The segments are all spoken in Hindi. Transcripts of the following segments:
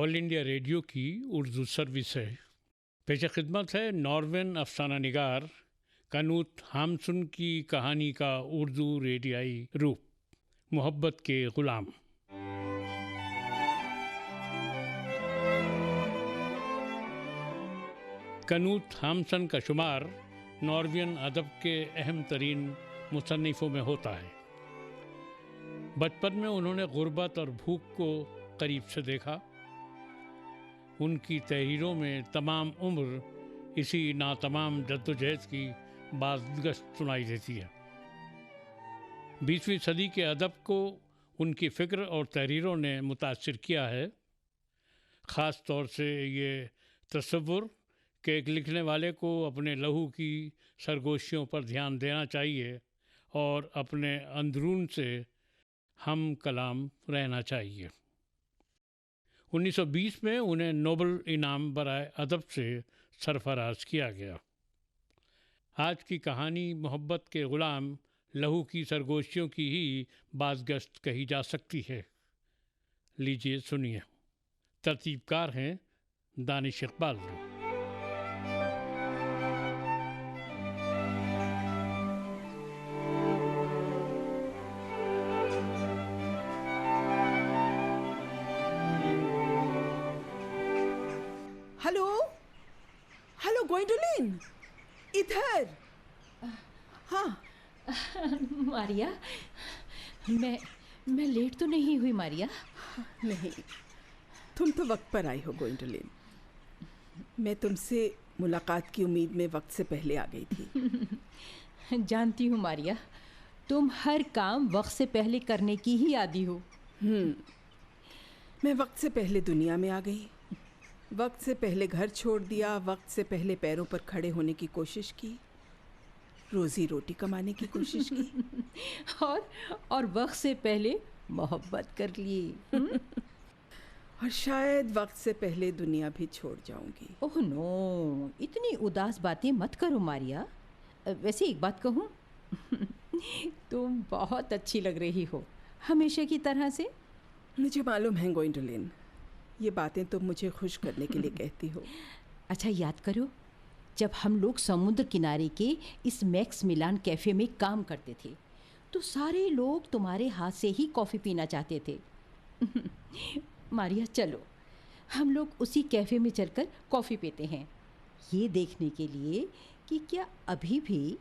ऑल इंडिया रेडियो की उर्दू सर्विस है। पेश खिदमत है नॉर्वेन अफसाना निगार कनूत हामसुन की कहानी का उर्दू रेडियाई रूप, मोहब्बत के ग़ुलाम। कनूत हामसन का शुमार नॉर्वेन अदब के अहम तरीन मुसन्निफ़ों में होता है। बचपन में उन्होंने गुर्बत और भूख को करीब से देखा। उनकी तहरीरों में तमाम उम्र इसी नातमाम जद्दोजहद की बाज़गश्त सुनाई देती है। 20वीं सदी के अदब को उनकी फ़िक्र और तहरीरों ने मुतासिर किया है। ख़ास तौर से ये तसव्वुर कि एक लिखने वाले को अपने लहू की सरगोशियों पर ध्यान देना चाहिए और अपने अंदरून से हम कलाम रहना चाहिए। 1920 में उन्हें नोबल इनाम बराए अदब से सरफराज किया गया। आज की कहानी मोहब्बत के ग़ुलाम लहू की सरगोशियों की ही बाज़गश्त कही जा सकती है। लीजिए सुनिए। तरतीबकार हैं दानिश इकबाल। हेलो हेलो गोइंडोलिन, इधर। हाँ मारिया, मैं लेट तो नहीं हुई मारिया? नहीं, तुम तो वक्त पर आई हो गोइंडोलिन। मैं तुमसे मुलाकात की उम्मीद में वक्त से पहले आ गई थी। जानती हूँ मारिया, तुम हर काम वक्त से पहले करने की ही आदी हो। मैं वक्त से पहले दुनिया में आ गई, वक्त से पहले घर छोड़ दिया, वक्त से पहले पैरों पर खड़े होने की कोशिश की, रोजी रोटी कमाने की कोशिश की और वक्त से पहले मोहब्बत कर ली। और शायद वक्त से पहले दुनिया भी छोड़ जाऊंगी। ओह नो, इतनी उदास बातें मत करो मारिया। वैसे एक बात कहूँ, तुम बहुत अच्छी लग रही हो, हमेशा की तरह से। मुझे मालूम है गोइंडोलिन, ये बातें तुम मुझे खुश करने के लिए कहती हो। अच्छा याद करो, जब हम लोग समुद्र किनारे के इस मैक्स मिलान कैफ़े में काम करते थे तो सारे लोग तुम्हारे हाथ से ही कॉफ़ी पीना चाहते थे। मारिया चलो, हम लोग उसी कैफ़े में चलकर कॉफ़ी पीते हैं, ये देखने के लिए कि क्या अभी भी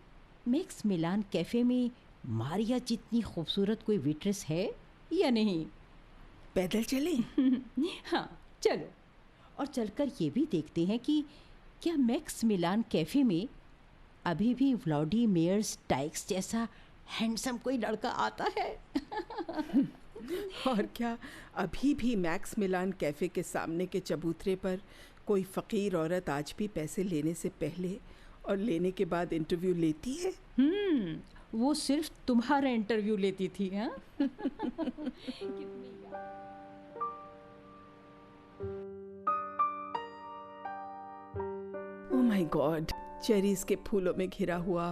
मैक्स मिलान कैफ़े में मारिया जितनी खूबसूरत कोई वेट्रेस है या नहीं। पैदल चलें? हाँ चलो, और चलकर ये भी देखते हैं कि क्या मैक्स मिलान कैफ़े में अभी भी व्लादिमीर स्टाइक्स जैसा हैंडसम कोई लड़का आता है। और क्या अभी भी मैक्स मिलान कैफ़े के सामने के चबूतरे पर कोई फ़कीर औरत आज भी पैसे लेने से पहले और लेने के बाद इंटरव्यू लेती है? वो सिर्फ तुम्हारा इंटरव्यू लेती थी। हाँ ओह माय गॉड, चेरीज के फूलों में घिरा हुआ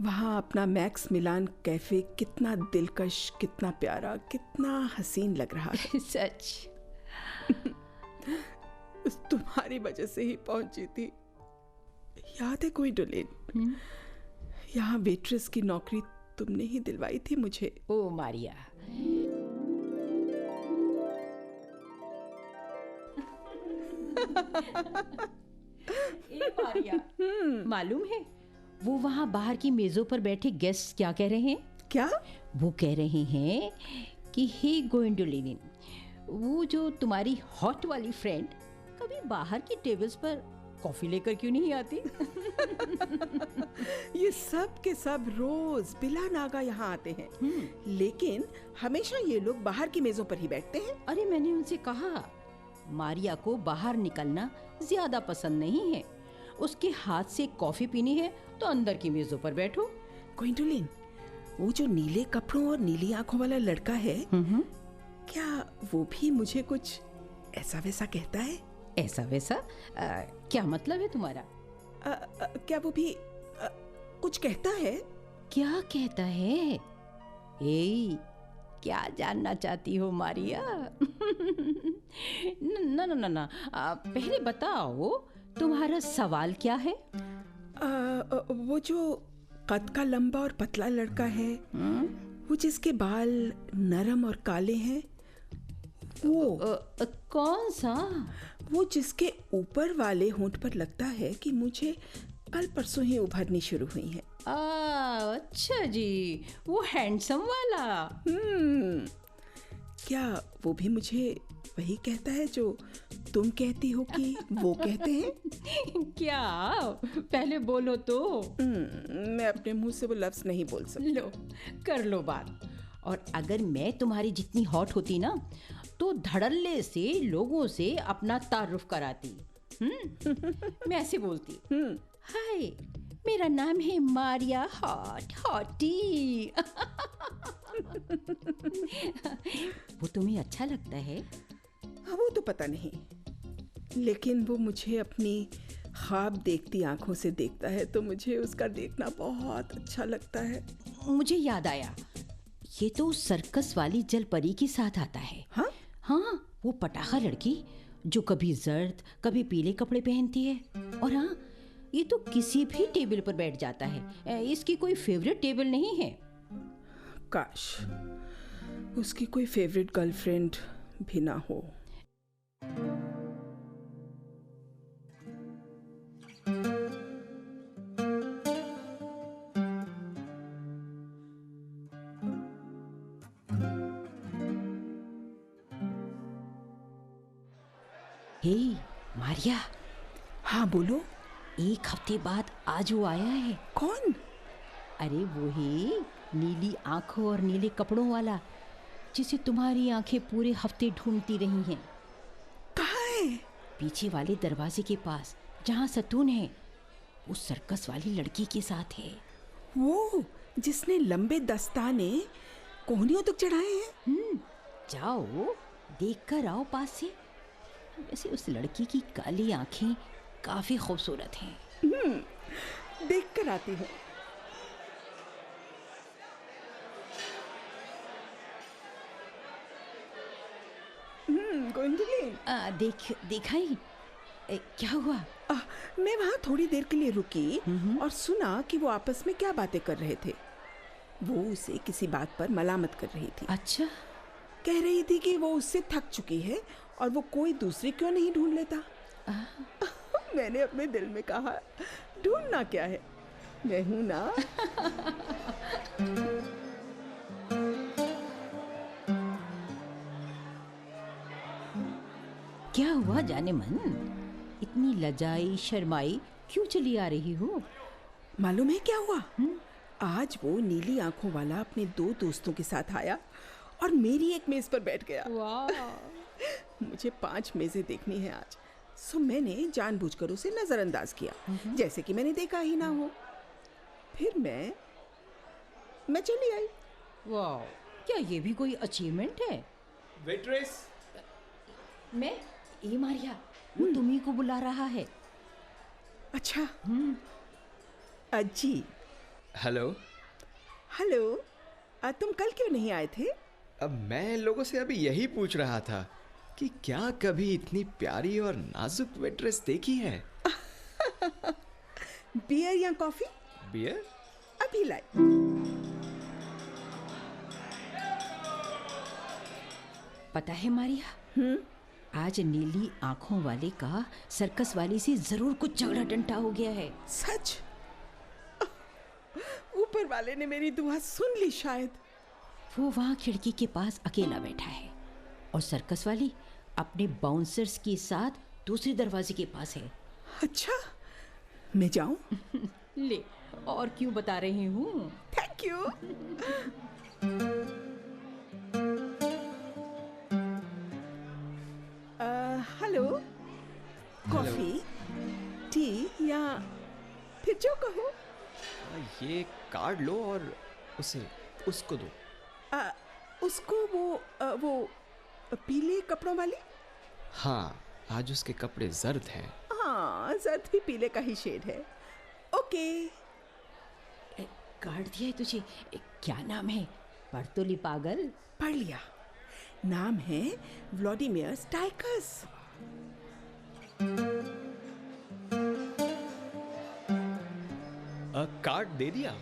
वहाँ अपना मैक्स मिलान कैफ़े कितना दिलकश, कितना प्यारा, कितना हसीन लग रहा है। सच। तुम्हारी वजह से ही पहुंची थी, याद है गोइंडोलिन? यहाँ वेट्रेस की नौकरी तुमने ही दिलवाई थी मुझे। ओ मारिया, मारिया, मालूम है वो वहाँ बाहर की मेजों पर बैठे गेस्ट क्या कह रहे हैं? क्या? वो कह रहे हैं कि हे गोइंडोलिन, वो जो तुम्हारी हॉट वाली फ्रेंड कभी बाहर की टेबल्स पर कॉफी लेकर क्यों नहीं आती? ये सब के सब रोज बिला नागा यहाँ आते हैं, लेकिन हमेशा ये लोग बाहर की मेजों पर ही बैठते हैं। अरे मैंने उनसे कहा मारिया को बाहर निकलना ज्यादा पसंद नहीं है, उसके हाथ से कॉफी पीनी है तो अंदर की मेजों पर बैठो। गोइंडोलिन, वो जो नीले कपड़ों और नीली आंखों वाला लड़का है, क्या वो भी मुझे कुछ ऐसा वैसा कहता है? ऐसा वैसा? क्या मतलब है तुम्हारा? क्या वो भी कुछ कहता है? क्या कहता है? क्या जानना चाहती हो मारिया? ना ना ना ना, पहले बताओ तुम्हारा सवाल क्या है? वो जो कद का लंबा और पतला लड़का है, वो जिसके बाल नरम और काले हैं, वो कौन सा? वो जिसके ऊपर वाले होंठ पर लगता है कि मुझे कल परसों ही उभरनी शुरू हुई है। अच्छा जी, वो हैंडसम वाला। क्या वो भी मुझे वही कहता है जो तुम कहती हो कि वो कहते हैं? क्या? पहले बोलो तो। मैं अपने मुंह से वो लफ्ज नहीं बोल सकती। लो, कर लो बात। और अगर मैं तुम्हारी जितनी हॉट होती ना, तो धड़ल्ले से लोगों से अपना तारुफ कराती। मैं ऐसे बोलती, हाय, मेरा नाम है मारिया हॉट हॉटी। वो तुम्हें अच्छा लगता है? वो तो पता नहीं, लेकिन वो मुझे अपनी ख्वाब देखती आंखों से देखता है तो मुझे उसका देखना बहुत अच्छा लगता है। मुझे याद आया, ये तो सर्कस वाली जलपरी के साथ आता है। हाँ? हाँ, वो पटाखा लड़की जो कभी जर्द कभी पीले कपड़े पहनती है। और हाँ, ये तो किसी भी टेबल पर बैठ जाता है। इसकी कोई फेवरेट टेबल नहीं है। काश उसकी कोई फेवरेट गर्लफ्रेंड भी ना हो। हे मारिया। हाँ बोलो। एक हफ्ते बाद आज वो आया है। कौन? अरे वो ही नीली आंखों और नीले कपड़ों वाला, जिसे तुम्हारी आंखें पूरे हफ्ते ढूंढती रही हैं। कहाँ है? पीछे वाले दरवाजे के पास, जहाँ सतून है। वो सर्कस वाली लड़की के साथ है। वो जिसने लंबे दस्ताने कोहनियों तक चढ़ाए हैं। जाओ देख कर आओ पास से। वैसे उस लड़की की काली आंखें काफी खूबसूरत हैं। देख कर आती हूँ। देखा ही? क्या हुआ? मैं वहाँ थोड़ी देर के लिए रुकी और सुना कि वो आपस में क्या बातें कर रहे थे। वो उसे किसी बात पर मलामत कर रही थी। अच्छा। कह रही थी कि वो उससे थक चुकी है और वो कोई दूसरी क्यों नहीं ढूंढ लेता। मैंने अपने दिल में कहा, ढूंढना क्या है, मैं हूं ना। क्या हुआ जाने मन? इतनी लजाई शर्माई क्यों चली आ रही हो? मालूम है क्या हुआ? आज वो नीली आंखों वाला अपने 2 दोस्तों के साथ आया और मेरी एक मेज पर बैठ गया। वाह। मुझे 5 मेजें देखनी है आज, सो मैंने जानबूझकर उसे नजरअंदाज किया, जैसे कि मैंने देखा ही ना हो। फिर मैं चली आई। वाह, क्या ये भी कोई अचीवमेंट है? वेट्रेस। मैं ये मारिया, वो तुम्ही को बुला रहा है। अच्छा। अजी। हेलो। हेलो। तुम कल क्यों नहीं आए थे? अब मैं लोगों से अभी यही पूछ रहा था कि क्या कभी इतनी प्यारी और नाजुक वेट्रेस देखी है? बियर या कॉफी? बियर? अभी लाई। पता है मारिया, आज नीली आंखों वाले का सर्कस वाली से जरूर कुछ झगड़ा टंटा हो गया है। सच? ऊपर वाले ने मेरी दुआ सुन ली शायद। वो वहाँ खिड़की के पास अकेला बैठा है और सर्कस वाली अपने बाउंसर्स के साथ दूसरे दरवाजे के पास है। अच्छा, मैं जाऊं? ले, और क्यों बता रही हूँ। Thank you. Hello. Coffee, T या फिर जो कहो। ये कार्ड लो और उसको दो। उसको वो पीले कपड़ों वाली? हाँ, आज उसके कपड़े जर्द हैं। हाँ, जर्द भी पीले का ही शेड है। ओके। कार्ड दिया है तुझे? क्या नाम है? पढ़ तो ली पागल। पढ़ लिया। नाम है व्लादिमीर स्टाइकस। कार्ड दे दिया?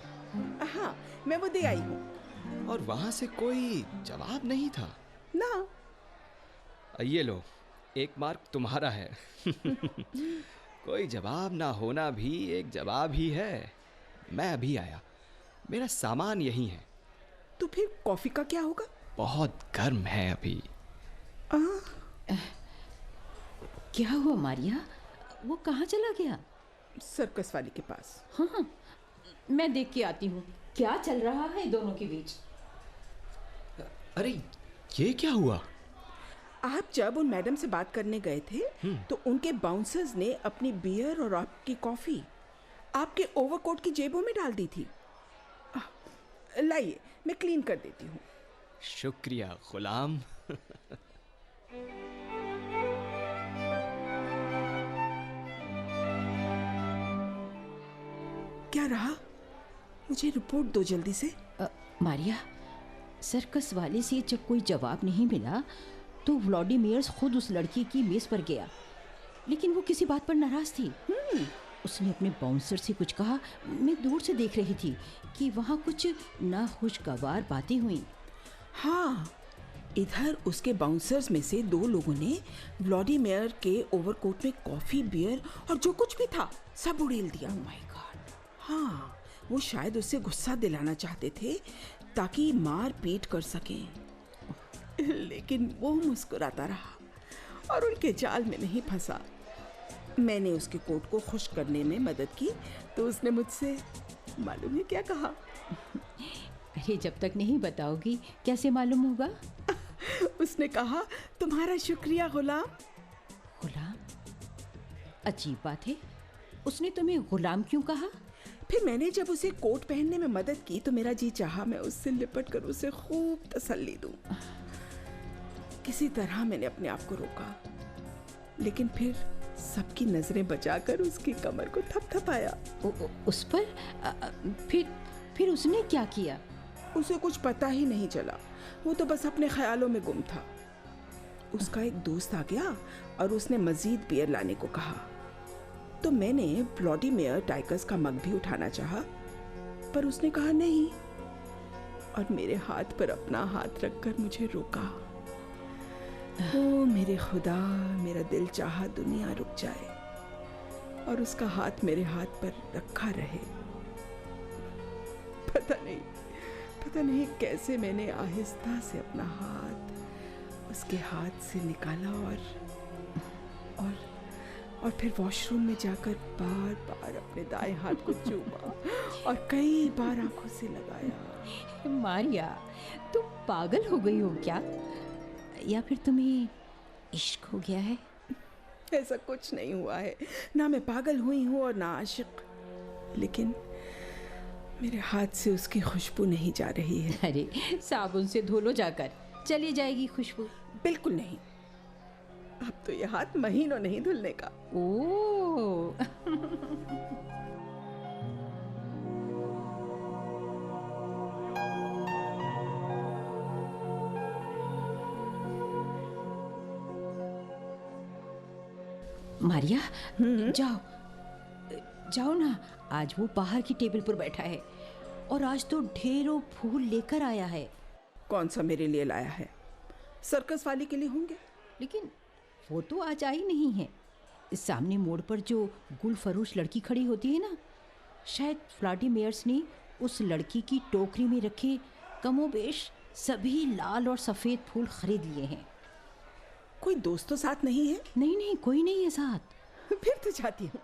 हाँ, मैं वो दे आई हूँ। और वहां से कोई जवाब नहीं था? ना। ये लो, 1 मार्क तुम्हारा है। कोई जवाब ना होना भी एक जवाब ही है। मैं अभी आया, मेरा सामान यही है। तो फिर कॉफी का क्या होगा? बहुत गर्म है अभी। क्या हुआ मारिया, वो कहाँ चला गया? सर्कस वाले के पास। हाँ, मैं देख के आती हूँ क्या चल रहा है दोनों के बीच। अरे ये क्या हुआ? आप जब उन मैडम से बात करने गए थे तो उनके बाउंसर्स ने अपनी बियर और आपकी कॉफी आपके ओवरकोट की जेबों में डाल दी थी। लाइए, मैं क्लीन कर देती हूँ। शुक्रिया गुलाम। क्या रहा? मुझे रिपोर्ट दो जल्दी से। मारिया, सर्कस वाले से जब कोई जवाब नहीं मिला तो व्लादिमीर खुद उस लड़की की मेज पर गया, लेकिन वो किसी बात पर नाराज थी। उसने अपने बाउंसर से कुछ कहा। मैं दूर से देख रही थी कि वहाँ कुछ नाखुशगवार बातें हुई। हाँ, इधर उसके बाउंसर्स में से 2 लोगों ने व्लादिमीर के ओवरकोट में कॉफी, बियर और जो कुछ भी था सब उड़ेल दिया। Oh my God. हाँ, वो शायद उससे गुस्सा दिलाना चाहते थे ताकि मार पीट कर सकें, लेकिन वो मुस्कुराता रहा और उनके जाल में नहीं फंसा। मैंने उसके कोट को खुश्क करने में मदद की तो उसने मुझसे मालूम है क्या कहा? अरे जब तक नहीं बताओगी कैसे मालूम होगा? उसने कहा, तुम्हारा शुक्रिया गुलाम। गुलाम? अजीब बात है, उसने तुम्हें गुलाम क्यों कहा? फिर मैंने जब उसे कोट पहनने में मदद की तो मेरा जी चाहा मैं उससे लिपट कर उसे खूब तसल्ली दूं। किसी तरह मैंने अपने आप को रोका, लेकिन फिर सबकी नजरें बचाकर उसकी कमर को थपथपाया। उस पर? फिर उसने क्या किया? उसे कुछ पता ही नहीं चला, वो तो बस अपने ख्यालों में गुम था। उसका एक दोस्त आ गया और उसने मजीद बियर लाने को कहा, तो मैंने व्लादिमीर स्टाइकस का मग भी उठाना चाहा, पर उसने कहा नहीं और मेरे हाथ पर अपना हाथ रखकर मुझे रोका। ओ मेरे खुदा, मेरा दिल चाहा दुनिया रुक जाए और उसका हाथ मेरे हाथ पर रखा रहे। पता नहीं कैसे मैंने आहिस्ता से अपना हाथ उसके हाथ से निकाला और फिर वॉशरूम में जाकर बार बार अपने दाएं हाथ को चूमा और कई बार आंखों से लगाया। मारिया, तुम पागल हो गई हो क्या? या फिर तुम्हें इश्क हो गया है? ऐसा कुछ नहीं हुआ है, ना मैं पागल हुई हूँ और ना आशिक, लेकिन मेरे हाथ से उसकी खुशबू नहीं जा रही है। अरे साबुन से धो लो जाकर, चली जाएगी खुशबू। बिल्कुल नहीं, अब तो ये हाथ महीनों नहीं धुलने का। ओह मारिया, जाओ ना, आज वो बाहर की टेबल पर बैठा है और आज तो ढेरों फूल लेकर आया है। कौन सा मेरे लिए लाया है? सर्कस वाली के लिए होंगे। लेकिन वो तो आज आई नहीं है। इस सामने मोड़ पर जो गुल फरोश लड़की खड़ी होती है ना, शायद व्लादिमीर ने उस लड़की की टोकरी में रखे कमोबेश सभी लाल और सफ़ेद फूल खरीद लिए हैं। कोई दोस्त तो साथ नहीं है? नहीं, कोई नहीं है साथ। फिर तो जाती हूँ।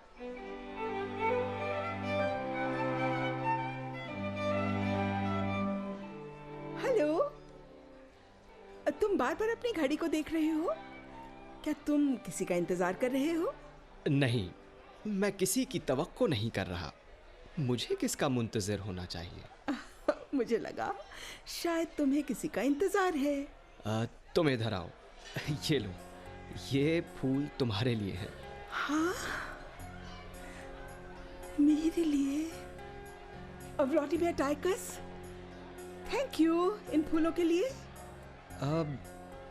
हेलो, तुम बार बार अपनी घड़ी को देख रहे हो? क्या तुम किसी का इंतजार कर रहे हो? नहीं, मैं किसी की तवक्को नहीं कर रहा। मुझे किसका मुंतज़िर होना चाहिए? मुझे लगा शायद तुम्हें किसी का इंतजार है। तुम इधर आओ। ये लो, ये फूल तुम्हारे लिए है। हाँ, मेरे लिए? व्लादिमीर स्टाइकस, थैंक यू इन फूलों के लिए।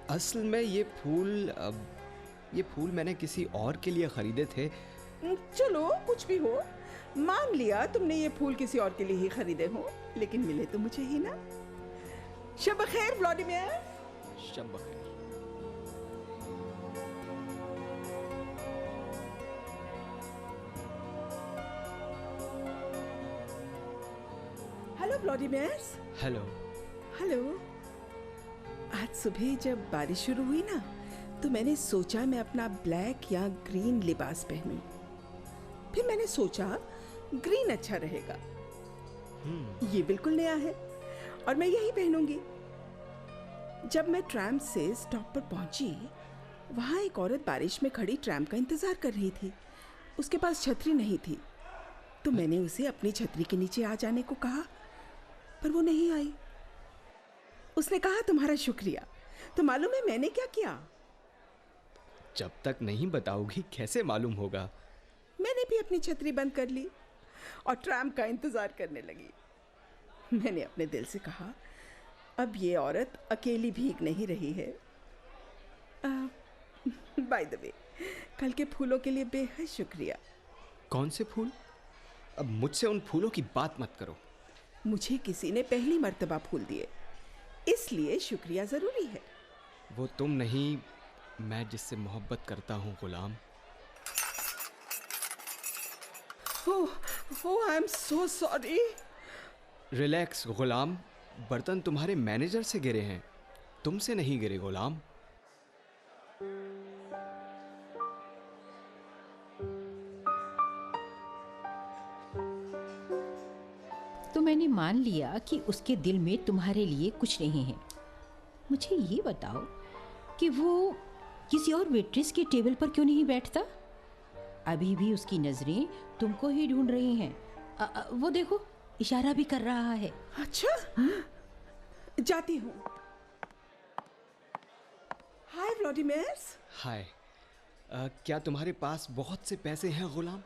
असल में ये फूल मैंने किसी और के लिए खरीदे थे। चलो कुछ भी हो, मान लिया तुमने ये फूल किसी और के लिए ही खरीदे हो, लेकिन मिले तो मुझे ही ना। शब खैर व्लादिमीर। शब बखैर। Hello Vladimir. हेलो। हेलो। आज सुबह जब बारिश शुरू हुई ना, तो मैंने सोचा मैं अपना ब्लैक या ग्रीन लिबास पहनूं। फिर मैंने सोचा ग्रीन अच्छा रहेगा। ये बिल्कुल नया है और मैं यही पहनूंगी। जब मैं ट्रैम से स्टॉप पर पहुंची, वहां एक औरत बारिश में खड़ी ट्रैम का इंतजार कर रही थी। उसके पास छतरी नहीं थी, तो मैंने उसे अपनी छतरी के नीचे आ जाने को कहा, पर वो नहीं आई। उसने कहा तुम्हारा शुक्रिया। तो मालूम है मैंने क्या किया? जब तक नहीं बताओगी कैसे मालूम होगा? मैंने भी अपनी छतरी बंद कर ली और ट्रैम का इंतजार करने लगी। मैंने अपने दिल से कहा, अब ये औरत अकेली भीग नहीं रही है। बाय द वे, कल के फूलों के लिए बेहद शुक्रिया। कौन से फूल? अब मुझसे उन फूलों की बात मत करो। मुझे किसी ने पहली मर्तबा फूल दिए, इसलिए शुक्रिया जरूरी है। वो तुम नहीं, मैं जिससे मोहब्बत करता हूँ Ghulam. Oh, I am so sorry. Relax Ghulam, बर्तन तुम्हारे मैनेजर से गिरे हैं, तुमसे नहीं गिरे गुलाम। तो मैंने मान लिया कि उसके दिल में तुम्हारे लिए कुछ नहीं है। मुझे ये बताओ कि वो किसी और वेट्रेस के टेबल पर क्यों नहीं बैठता? अभी भी उसकी नजरें तुमको ही ढूंढ रही हैं। वो देखो, इशारा भी कर रहा है। अच्छा, जाती हूँ। हाय व्लादिमीर। हाय। क्या तुम्हारे पास बहुत से पैसे हैं गुलाम?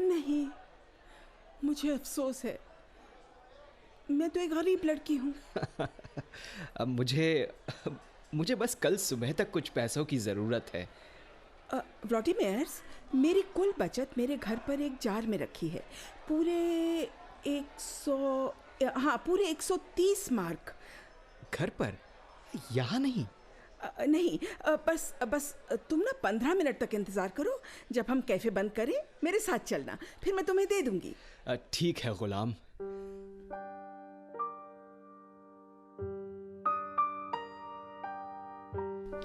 नहीं, मुझे अफसोस है, मैं तो एक गरीब लड़की हूँ। अब मुझे बस कल सुबह तक कुछ पैसों की ज़रूरत है। व्लादिमीर, मेरी कुल बचत मेरे घर पर एक जार में रखी है। पूरे 130 मार्क। घर पर? यहाँ नहीं? नहीं, बस तुम ना 15 मिनट तक इंतज़ार करो। जब हम कैफ़े बंद करें मेरे साथ चलना, फिर मैं तुम्हें दे दूंगी। ठीक है गुलाम।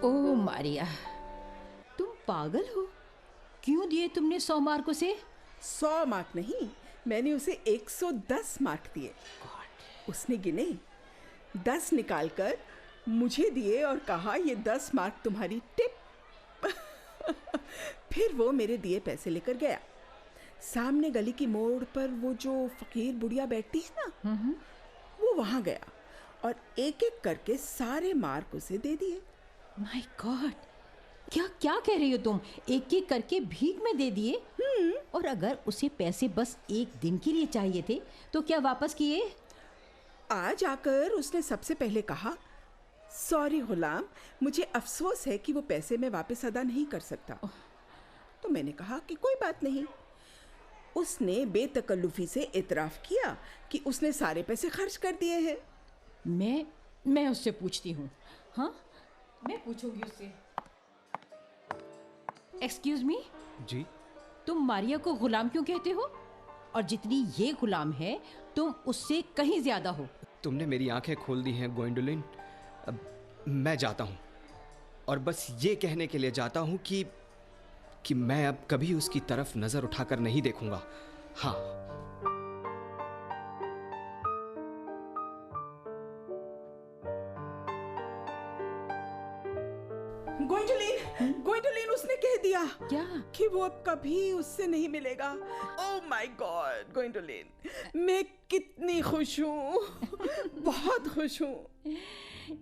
ओह मारिया, तुम पागल हो? क्यों दिए तुमने 100 मार्क उसे? 100 मार्क नहीं, मैंने उसे 110 मार्क दिए। उसने गिने, 10 निकालकर मुझे दिए और कहा ये 10 मार्क तुम्हारी टिप। फिर वो मेरे दिए पैसे लेकर गया। सामने गली की मोड़ पर वो जो फकीर बुढ़िया बैठती है ना, वो वहां गया और एक एक करके सारे मार्क उसे दे दिए। माय गॉड, क्या क्या कह रही हो तुम? एक एक करके भीख में दे दिए? और अगर उसे पैसे बस एक दिन के लिए चाहिए थे तो क्या वापस किए? आज आकर उसने सबसे पहले कहा, सॉरी गुलाम, मुझे अफसोस है कि वो पैसे मैं वापस अदा नहीं कर सकता। तो मैंने कहा कि कोई बात नहीं। उसने बेतकल्लुफी से इतराफ़ किया कि उसने सारे पैसे खर्च कर दिए हैं। मैं उससे पूछती हूँ। हाँ, मैं पूछूंगी उससे। एक्सक्यूज मी जी? तुम मारिया को गुलाम क्यों कहते हो? और जितनी ये गुलाम है तुम उससे कहीं ज्यादा हो। तुमने मेरी आंखें खोल दी हैं गोइंडोलिन। अब मैं जाता हूँ, और बस ये कहने के लिए जाता हूँ कि मैं अब कभी उसकी तरफ नजर उठाकर नहीं देखूंगा। हाँ। गोइंडोलिन उसने कह दिया क्या? कि वो अब कभी उससे नहीं मिलेगा। ओह माय गॉड गोइंडोलिन, मैं कितनी खुश हूँ, बहुत खुश हूँ।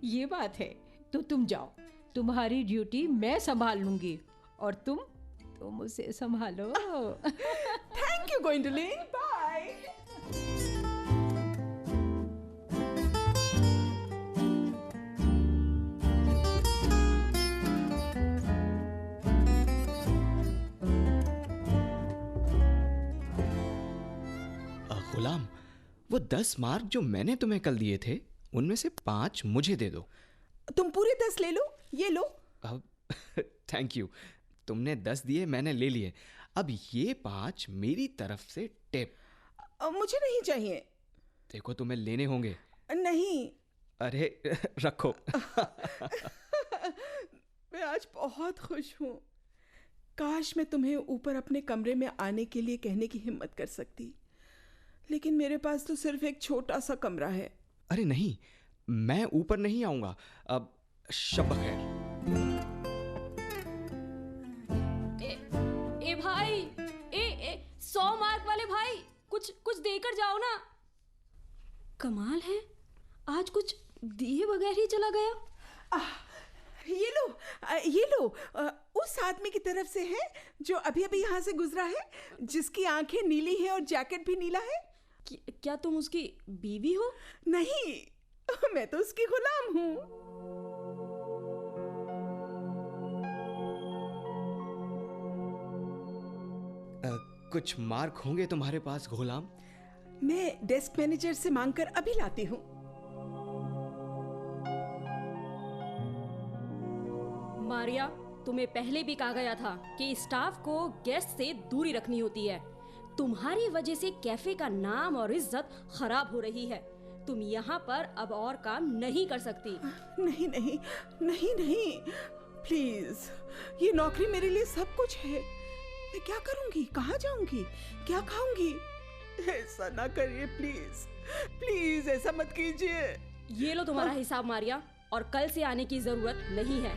ये बात है तो तुम जाओ, तुम्हारी ड्यूटी मैं संभाल लूंगी और तुम उसे संभालो। Thank you Gwendolen, bye. वो 10 मार्क जो मैंने तुम्हें कल दिए थे, उनमें से 5 मुझे दे दो। तुम पूरे 10 ले लो, ये लो। अब थैंक यू, तुमने 10 दिए, मैंने ले लिए। अब ये 5 मेरी तरफ से टिप। मुझे नहीं चाहिए। देखो, तुम्हें लेने होंगे। नहीं। अरे रखो। मैं आज बहुत खुश हूँ। काश मैं तुम्हें ऊपर अपने कमरे में आने के लिए कहने की हिम्मत कर सकती, लेकिन मेरे पास तो सिर्फ एक छोटा सा कमरा है। अरे नहीं, मैं ऊपर नहीं आऊंगा। अब शब खैर। ए भाई, ए 100 मार्क वाले भाई, कुछ देकर जाओ ना। कमाल है, आज कुछ दिए बगैर ही चला गया। ये लो, उस आदमी की तरफ से है जो अभी अभी यहाँ से गुजरा है, जिसकी आंखें नीली हैं और जैकेट भी नीला है। क्या तुम उसकी बीवी हो? नहीं, मैं तो उसकी गुलाम हूँ। कुछ मार्क होंगे तुम्हारे पास गुलाम? मैं डेस्क मैनेजर से मांगकर अभी लाती हूँ। मारिया, तुम्हें पहले भी कहा गया था कि स्टाफ को गेस्ट से दूरी रखनी होती है। तुम्हारी वजह से कैफे का नाम और इज्जत खराब हो रही है। तुम यहाँ पर अब और काम नहीं कर सकती। नहीं नहीं नहीं नहीं, प्लीज, ये नौकरी मेरे लिए सब कुछ है। मैं क्या करूंगी, कहाँ जाऊंगी, क्या खाऊंगी? ऐसा ना करिए प्लीज, प्लीज ऐसा मत कीजिए। ये लो तुम्हारा हिसाब मारिया, और कल से आने की जरूरत नहीं है।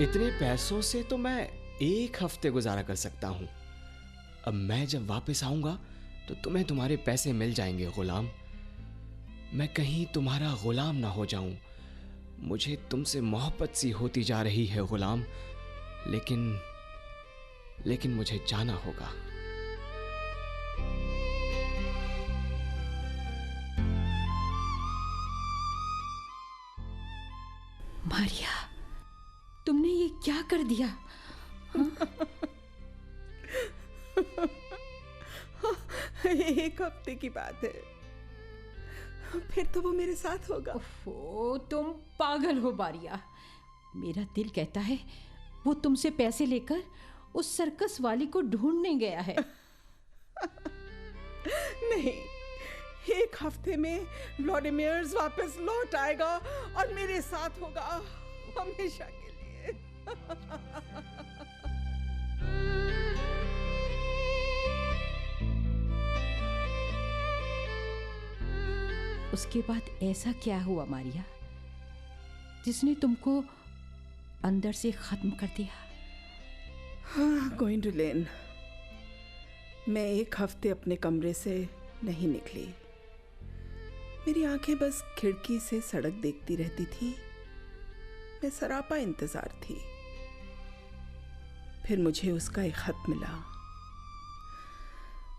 इतने पैसों से तो मैं 1 हफ्ते गुजारा कर सकता हूं। अब मैं जब वापस आऊंगा तो तुम्हें तुम्हारे पैसे मिल जाएंगे गुलाम। मैं कहीं तुम्हारा गुलाम ना हो जाऊं। मुझे तुमसे मोहब्बत सी होती जा रही है गुलाम, लेकिन मुझे जाना होगा। मारिया, तुमने ये क्या कर दिया? एक हफ्ते की बात है, फिर तो वो मेरे साथ होगा। ओहो, तुम पागल हो मारिया। मेरा दिल कहता है वो तुमसे पैसे लेकर उस सर्कस वाली को ढूंढने गया है। नहीं, 1 हफ्ते में व्लादिमीर वापस लौट आएगा और मेरे साथ होगा हमेशा के लिए। उसके बाद ऐसा क्या हुआ मारिया जिसने तुमको अंदर से खत्म कर दिया? गोइंडुलेन, मैं 1 हफ्ते अपने कमरे से नहीं निकली। मेरी आंखें बस खिड़की से सड़क देखती रहती थी। मैं सरापा इंतजार थी। फिर मुझे उसका एक खत मिला।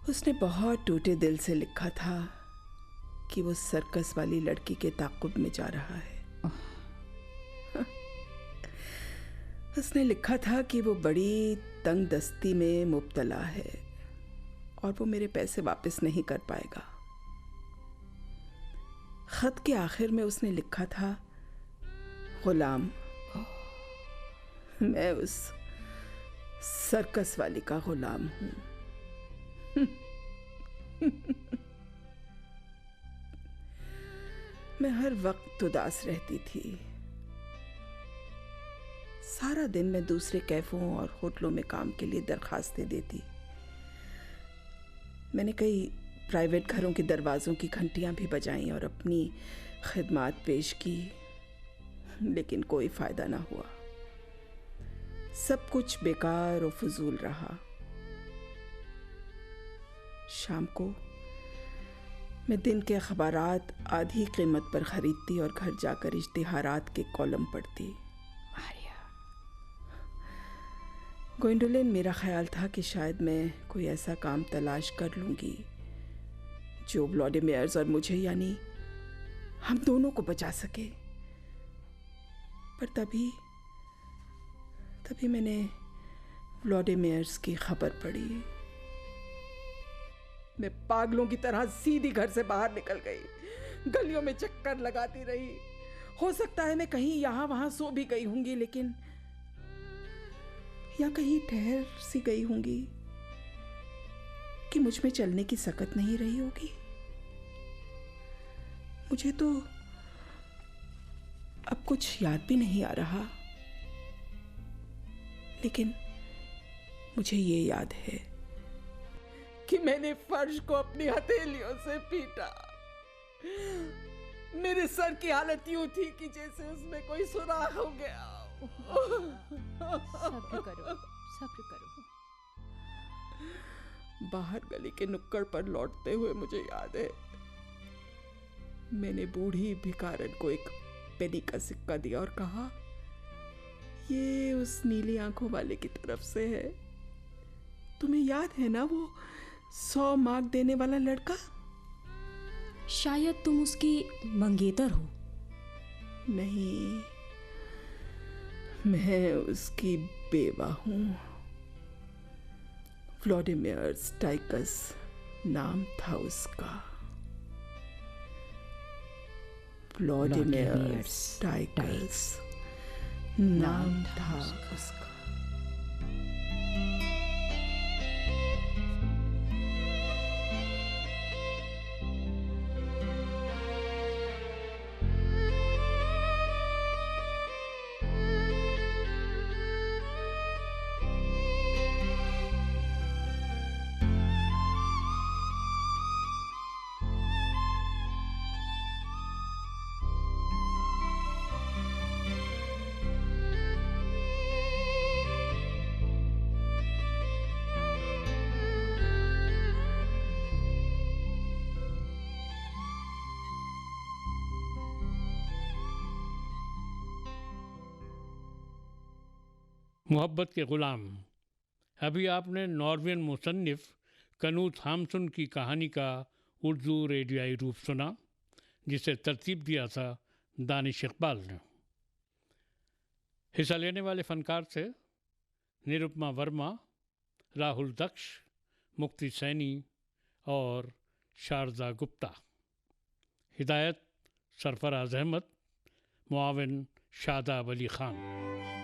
उसने बहुत टूटे दिल से लिखा था कि वो सर्कस वाली लड़की के ताक़ुब में जा रहा है। उसने लिखा था कि वो बड़ी तंग दस्ती में मुब्तला है और वो मेरे पैसे वापस नहीं कर पाएगा। खत के आखिर में उसने लिखा था, गुलाम, मैं उस सर्कस वाली का गुलाम हूं। मैं हर वक्त उदास रहती थी। सारा दिन मैं दूसरे कैफों और होटलों में काम के लिए दरखास्तें देती। मैंने कई प्राइवेट घरों के दरवाज़ों की घंटियां भी बजाईं और अपनी खिदमात पेश की, लेकिन कोई फ़ायदा ना हुआ। सब कुछ बेकार और फजूल रहा। शाम को मैं दिन के अखबारात आधी कीमत पर ख़रीदती और घर जाकर इश्तिहारात के कॉलम पढ़ती। गोइंडुलेन, मेरा ख्याल था कि शायद मैं कोई ऐसा काम तलाश कर लूँगी जो व्लादिमीर और मुझे, यानी हम दोनों को बचा सके। पर तभी मैंने व्लादिमीर्स की खबर पड़ी। मैं पागलों की तरह सीधी घर से बाहर निकल गई, गलियों में चक्कर लगाती रही। हो सकता है मैं कहीं यहाँ वहां सो भी गई होंगी, लेकिन या कहीं ठहर सी गई होंगी कि मुझ में चलने की सकत नहीं रही होगी। मुझे तो अब कुछ याद भी नहीं आ रहा, लेकिन मुझे ये याद है कि मैंने फर्श को अपनी हथेलियों से पीटा। मेरे सर की हालत यूं थी कि जैसे उसमें कोई सुराख हो गया। सब्र करो, सब्र करो। बाहर गली के नुक्कड़ पर लौटते हुए मुझे याद है, मैंने बूढ़ी भिखारन को एक पेनी का सिक्का दिया और कहा, ये उस नीली आंखों वाले की तरफ से है। तुम्हें याद है ना वो 100 मार्क देने वाला लड़का? शायद तुम उसकी मंगेतर हो। नहीं, मैं उसकी बेवा हूं। व्लादिमीर स्टाइकस नाम था उसका। व्लादिमीर स्टाइकस नाम था उसका। मोहब्बत के ग़ुलाम। अभी आपने नॉर्वेन मुसन्निफ़ कनूत हामसुन की कहानी का उर्दू रेडियाई रूप सुना, जिसे तरतीब दिया था दानिश इकबाल ने। हिस्सा लेने वाले फ़नकार थे निरुपमा वर्मा, राहुल दक्ष, मुक्ति सैनी और शारदा गुप्ता। हिदायत सरफराज अहमद, मुआविन शादाब अली ख़ान।